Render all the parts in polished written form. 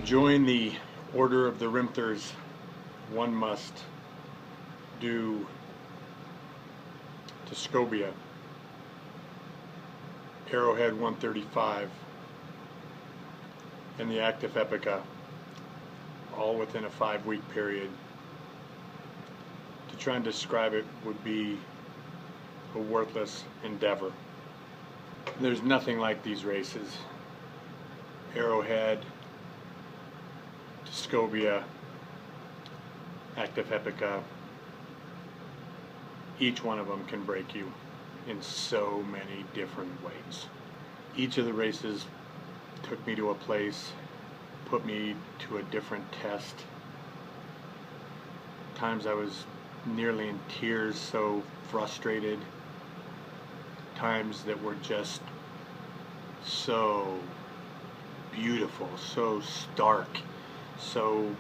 join the Order of the Rimthers, one must do Tuscobia, Arrowhead 135, and the Actif Epica, all within a 5-week period. To try and describe it would be a worthless endeavor. There's nothing like these races. Arrowhead, Tuscobia, Actif Epica, each one of them can break you in so many different ways. Each of the races took me to a place, put me to a different test. Times I was nearly in tears, so frustrated. Times that were just so beautiful, so stark, so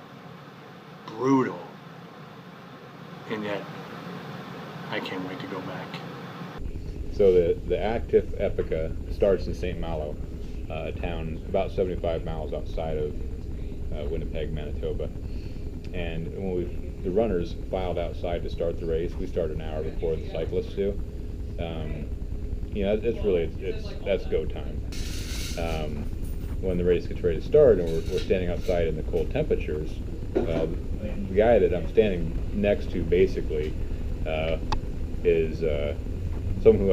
brutal, and yet I can't wait to go back. So the Actif Epica starts in St. Malo, a town about 75 miles outside of Winnipeg, Manitoba. And when the runners filed outside to start the race, we started an hour before the cyclists do. That's go time. When the race gets ready to start and we're standing outside in the cold temperatures, the guy that I'm standing next to basically is someone who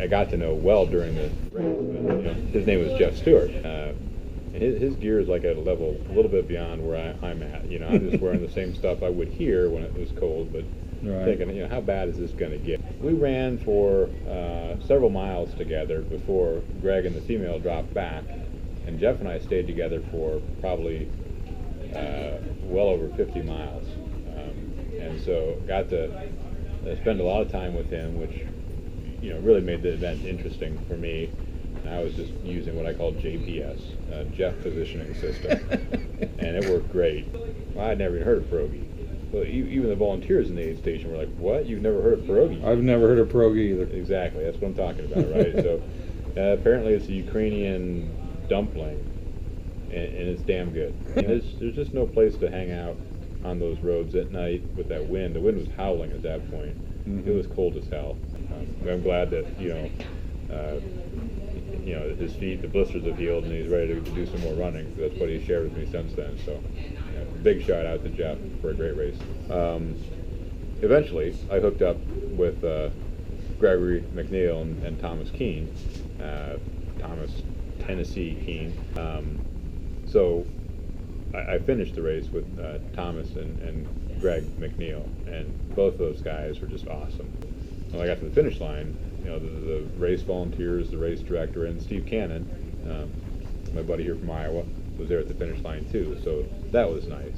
I got to know well during the race. His name was Jeff Stewart. And his gear is like at a level a little bit beyond where I'm at. I'm just wearing the same stuff I would here when it was cold, but thinking, how bad is this going to get? We ran for several miles together before Greg and the female dropped back, and Jeff and I stayed together for probably well over 50 miles. And so got to spend a lot of time with him, which really made the event interesting for me. And I was just using what I call JPS, Jeff Positioning System, and it worked great. Well, I'd never even heard of pierogi. Well, even the volunteers in the aid station were like, "What? You've never heard of pierogi?" I've never heard of pierogi either. Exactly, that's what I'm talking about, right? So apparently it's a Ukrainian dumpling, and it's damn good. And there's just no place to hang out on those roads at night with that wind. The wind was howling at that point. Mm-hmm. It was cold as hell. I'm glad that his feet, the blisters have healed, and he's ready to do some more running. That's what he's shared with me since then. So, big shout out to Jeff for a great race. Eventually, I hooked up with Gregory McNeil and Thomas Keene, Thomas Tennessee Keene. So I finished the race with Thomas and Greg McNeil, and both of those guys were just awesome. When I got to the finish line, the race volunteers, the race director, and Steve Cannon, my buddy here from Iowa, was there at the finish line too, so that was nice.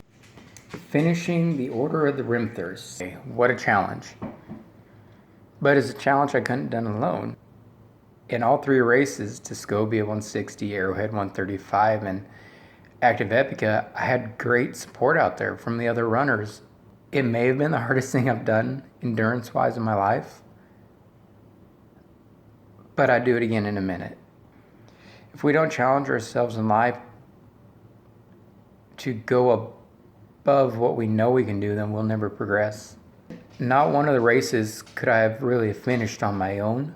Finishing the Order of the Rimthers. What a challenge. But it's a challenge I couldn't have done alone. In all 3 races, Tuscobia 160, Arrowhead 135, and Actif Epica, I had great support out there from the other runners. It may have been the hardest thing I've done endurance-wise in my life, but I'd do it again in a minute. If we don't challenge ourselves in life to go above what we know we can do, then we'll never progress. Not one of the races could I have really finished on my own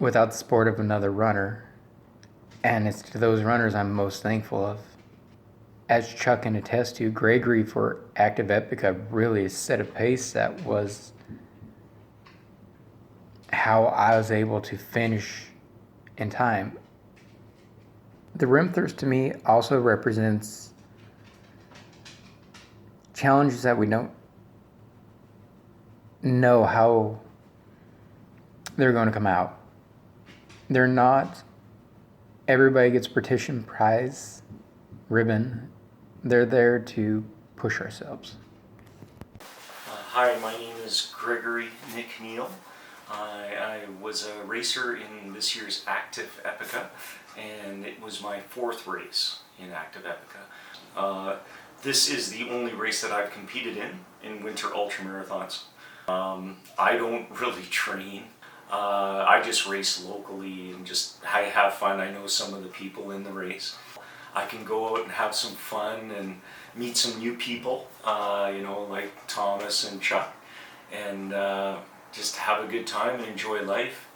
without the support of another runner. And it's to those runners I'm most thankful of. As Chuck can attest to, Gregory for Actif Epica really set a pace that was how I was able to finish in time. The Rimthers to me also represents challenges that we don't know how they're going to come out. They're not everybody gets partition prize ribbon. They're there to push ourselves. Hi, my name is Gregory McNeil. I was a racer in this year's Actif Epica, and it was my 4th race in Actif Epica. This is the only race that I've competed in winter ultramarathons. I don't really train. I just race locally and I have fun. I know some of the people in the race. I can go out and have some fun and meet some new people, you know, like Thomas and Chuck, and just have a good time and enjoy life.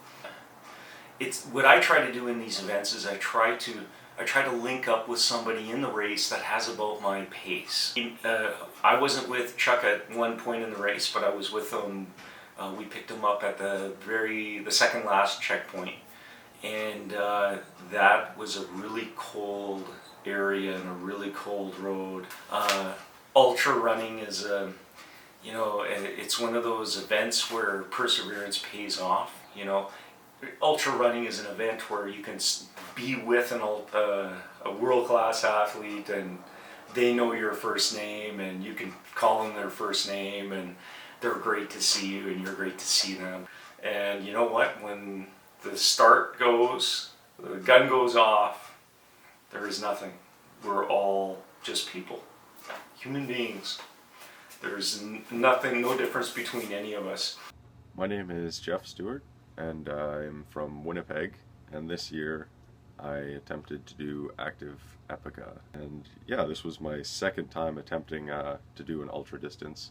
It's what I try to do in these events is I try to link up with somebody in the race that has about my pace. I wasn't with Chuck at one point in the race, but I was with him. We picked him up at the second last checkpoint, and that was a really cold area and a really cold road. Ultra running is you know, it's one of those events where perseverance pays off. You know, ultra running is an event where you can be with a world-class athlete, and they know your first name, and you can call them their first name, and they're great to see you, and you're great to see them. And you know what? When the start goes, the gun goes off, there is nothing. We're all just people, human beings. There's nothing, no difference between any of us. My name is Jeff Stewart, and I'm from Winnipeg, and this year I attempted to do Actif Epica. And yeah, this was my second time attempting to do an ultra distance.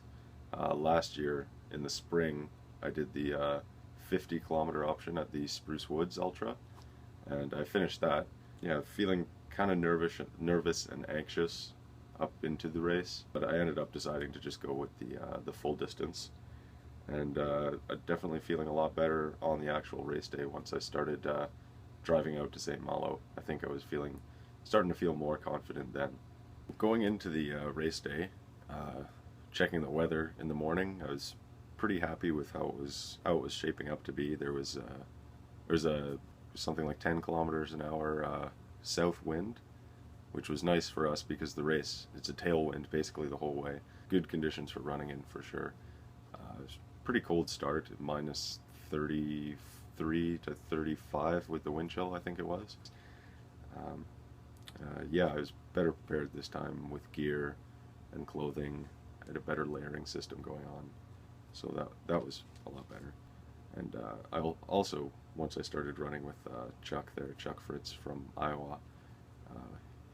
Last year in the spring I did the 50-kilometer option at the Spruce Woods Ultra, and I finished that. Yeah, feeling kind of nervous and anxious up into the race, but I ended up deciding to just go with the full distance, and definitely feeling a lot better on the actual race day once I started driving out to St. Malo. I think I was starting to feel more confident then. Going into the race day, checking the weather in the morning, I was pretty happy with how it was shaping up to be. There was something like 10 kilometers an hour south wind, which was nice for us because the race, it's a tailwind basically the whole way. Good conditions for running in for sure. It was a pretty cold start, minus 33 to 35 with the wind chill, I think it was. Yeah, I was better prepared this time with gear and clothing. I had a better layering system going on, so that was a lot better. And I also, once I started running with Chuck there, Chuck Fritz from Iowa,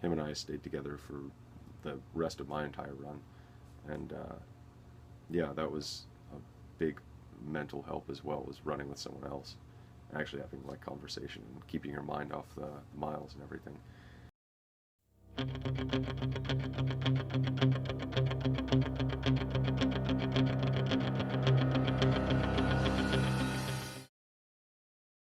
him and I stayed together for the rest of my entire run, and yeah, that was a big mental help as well as running with someone else, actually having like conversation and keeping your mind off the miles and everything.